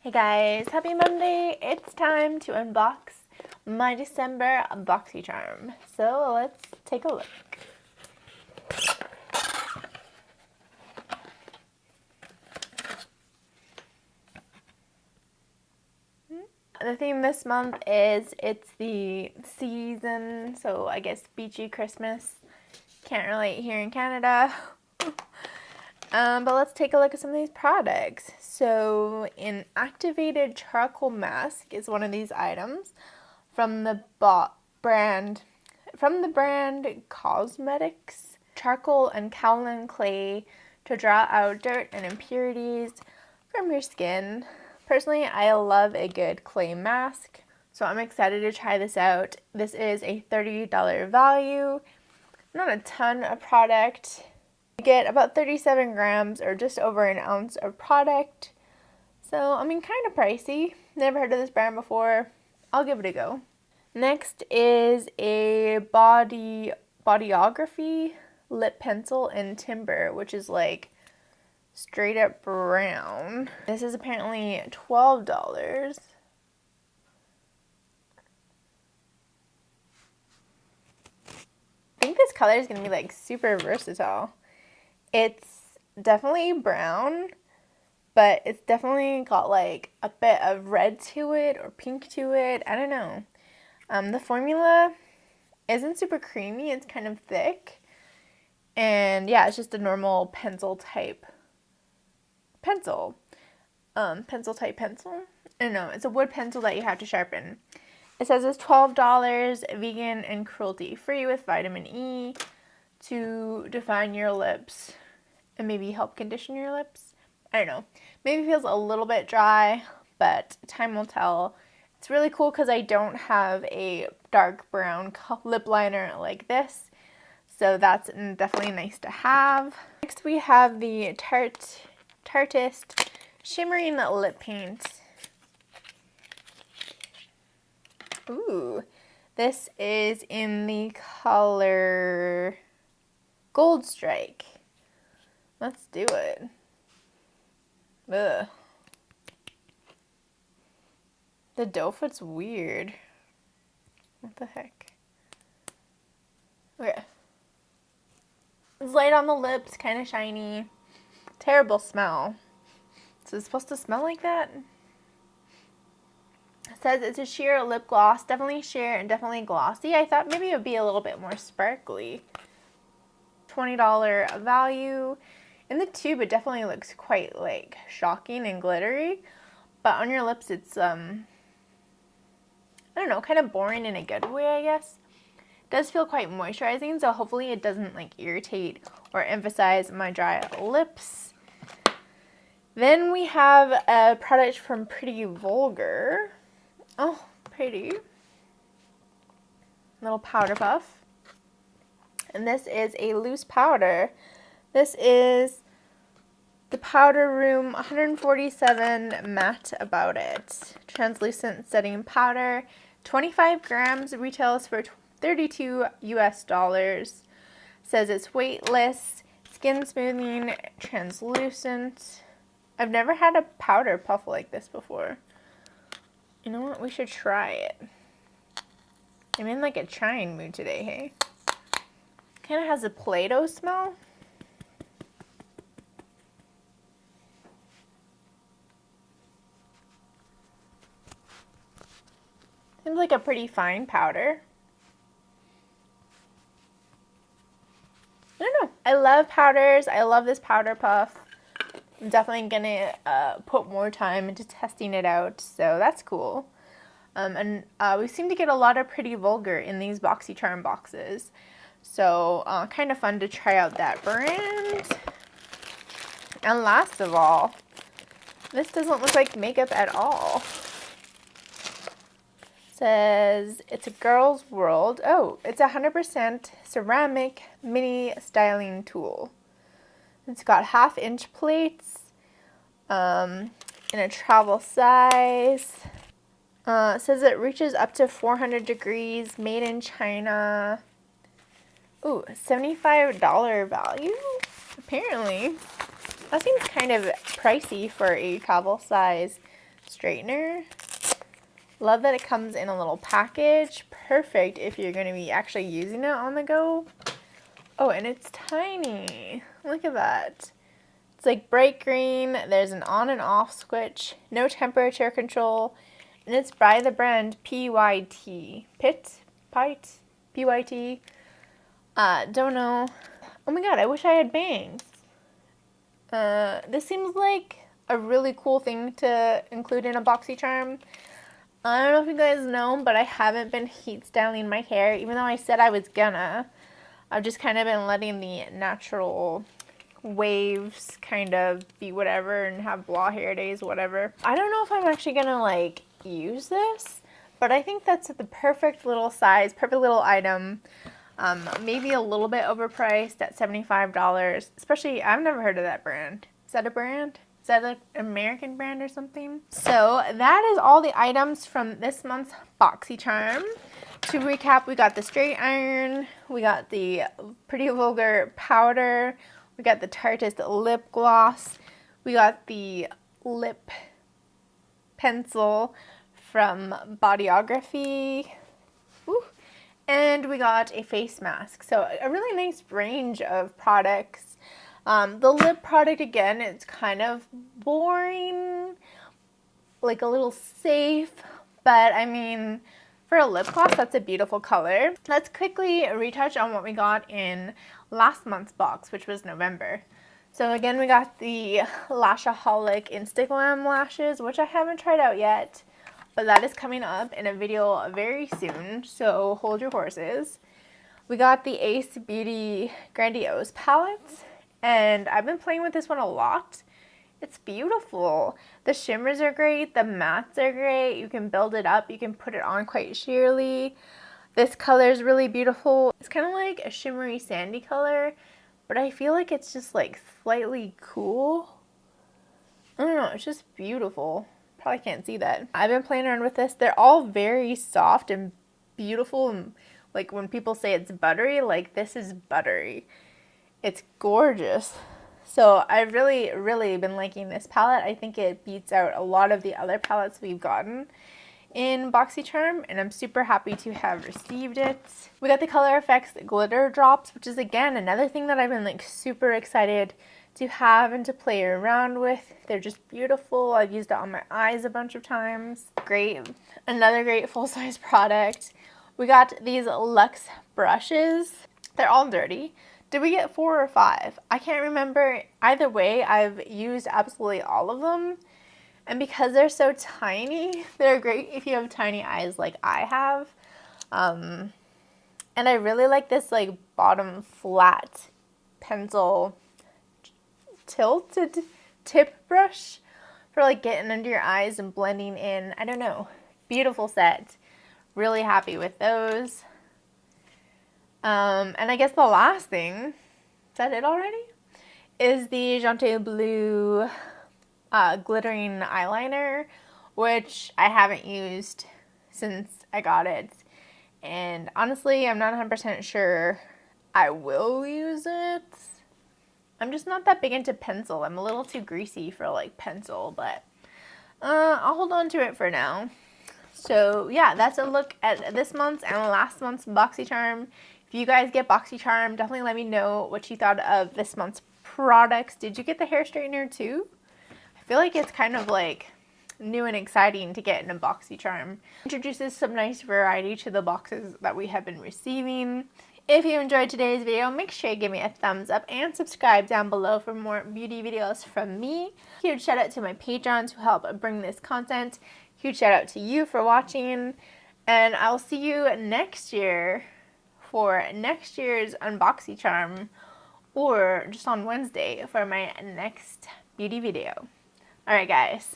Hey guys, happy Monday! It's time to unbox my December BoxyCharm. So let's take a look. The theme this month is it's the season, so I guess beachy Christmas. Can't relate here in Canada. But let's take a look at some of these products. So an activated charcoal mask is one of these items from the brand Cosmetics. Charcoal and kaolin clay to draw out dirt and impurities from your skin. Personally, I love a good clay mask, so I'm excited to try this out. This is a $30 value. Not a ton of product. You get about 37 grams or just over an ounce of product. So, I mean, kind of pricey. Never heard of this brand before. I'll give it a go. Next is a Bodyography lip pencil in timber, which is like straight up brown. This is apparently $12. I think this color is going to be like super versatile. It's definitely brown, but it's definitely got like a bit of red to it or pink to it. I don't know. The formula isn't super creamy. It's kind of thick. And yeah, it's just a normal pencil type pencil. Pencil type pencil. I don't know. It's a wood pencil that you have to sharpen. It says it's $12, vegan and cruelty free with vitamin E to define your lips and maybe help condition your lips. I don't know. Maybe it feels a little bit dry, but time will tell. It's really cool because I don't have a dark brown lip liner like this, so that's definitely nice to have. Next we have the Tartist Shimmering Lip Paint. Ooh, this is in the color Gold Strike. Let's do it. Ugh. The doe foot's weird. What the heck? Okay. It's light on the lips, kind of shiny. Terrible smell. So it's supposed to smell like that? It says it's a sheer lip gloss. Definitely sheer and definitely glossy. I thought maybe it would be a little bit more sparkly. $20 value. In the tube, it definitely looks quite like shocking and glittery. But on your lips, it's, I don't know, kind of boring in a good way, I guess. It does feel quite moisturizing, so hopefully it doesn't like irritate or emphasize my dry lips. Then we have a product from Pretty Vulgar. Oh, pretty. Little powder puff. And this is a loose powder. This is the Powder Room 147 Matte About It. Translucent setting powder. 25 grams, retails for $32 US. Says it's weightless, skin smoothing, translucent. I've never had a powder puff like this before. You know what? We should try it. I'm in like a trying mood today, hey? Kind of has a Play-Doh smell. Seems like a pretty fine powder. I don't know. I love powders. I love this powder puff. I'm definitely gonna put more time into testing it out, so that's cool. And we seem to get a lot of Pretty Vulgar in these BoxyCharm boxes, so kind of fun to try out that brand. And last of all, this doesn't look like makeup at all. Says it's a girl's world. Oh, it's 100% ceramic mini styling tool. It's got 1/2-inch plates in a travel size. It says it reaches up to 400 degrees, made in China. Ooh, $75 value? Apparently. That seems kind of pricey for a travel size straightener. Love that it comes in a little package. Perfect if you're going to be actually using it on the go. Oh, and it's tiny. Look at that. It's like bright green. There's an on and off switch. No temperature control. And it's by the brand Pyt. Pyt. Don't know. Oh my god, I wish I had bangs. This seems like a really cool thing to include in a BoxyCharm. I don't know if you guys know, but I haven't been heat styling my hair, even though I said I was gonna. I've just kind of been letting the natural waves kind of be whatever and have blah hair days, whatever. I don't know if I'm actually gonna like use this, but I think that's the perfect little size, perfect little item. Maybe a little bit overpriced at $75, especially I've never heard of that brand. Is that a brand? Is that an American brand or something? So that is all the items from this month's BoxyCharm. To recap, we got the straight iron, we got the Pretty Vulgar powder, we got the Tarteist lip gloss, we got the lip pencil from Bodyography, and we got a face mask. So a really nice range of products. The lip product, again, it's kind of boring, like a little safe, but I mean, for a lip gloss, that's a beautiful color. Let's quickly retouch on what we got in last month's box, which was November. So again, we got the Lashaholic Instaglam lashes, which I haven't tried out yet, but that is coming up in a video very soon, so hold your horses. We got the Ace Beauty Grandoise palettes, and I've been playing with this one a lot. It's beautiful. The shimmers are great, the mattes are great, you can build it up, you can put it on quite sheerly. This color is really beautiful. It's kind of like a shimmery sandy color, but I feel like it's just like slightly cool. I don't know, it's just beautiful. Probably can't see that. I've been playing around with this. They're all very soft and beautiful, and like when people say it's buttery, like this is buttery. It's gorgeous. So I've really been liking this palette. I think it beats out a lot of the other palettes we've gotten in BoxyCharm, and I'm super happy to have received it. We got the Color Effects glitter drops, which is again another thing that I've been like super excited to have and to play around with. They're just beautiful. I've used it on my eyes a bunch of times. Great. Another great full-size product. We got these Luxe brushes. They're all dirty. Did we get 4 or 5? I can't remember. Either way, I've used absolutely all of them. And because they're so tiny, they're great if you have tiny eyes like I have. And I really like this like bottom flat pencil tilted tip brush for like getting under your eyes and blending in. I don't know. Beautiful set. Really happy with those. And I guess the last thing, is that it already? Is the Jante Blue glittering eyeliner, which I haven't used since I got it. And honestly, I'm not 100% sure I will use it. I'm just not that big into pencil. I'm a little too greasy for like pencil, but I'll hold on to it for now. So yeah, that's a look at this month's and last month's BoxyCharm. If you guys get BoxyCharm, definitely let me know what you thought of this month's products. Did you get the hair straightener too? I feel like it's kind of like new and exciting to get in a BoxyCharm. Introduces some nice variety to the boxes that we have been receiving. If you enjoyed today's video, make sure you give me a thumbs up and subscribe down below for more beauty videos from me. Huge shout out to my patrons who help bring this content. Huge shout out to you for watching. And I'll see you next year for next year's UnBoxyCharm, or just on Wednesday for my next beauty video. Alright guys.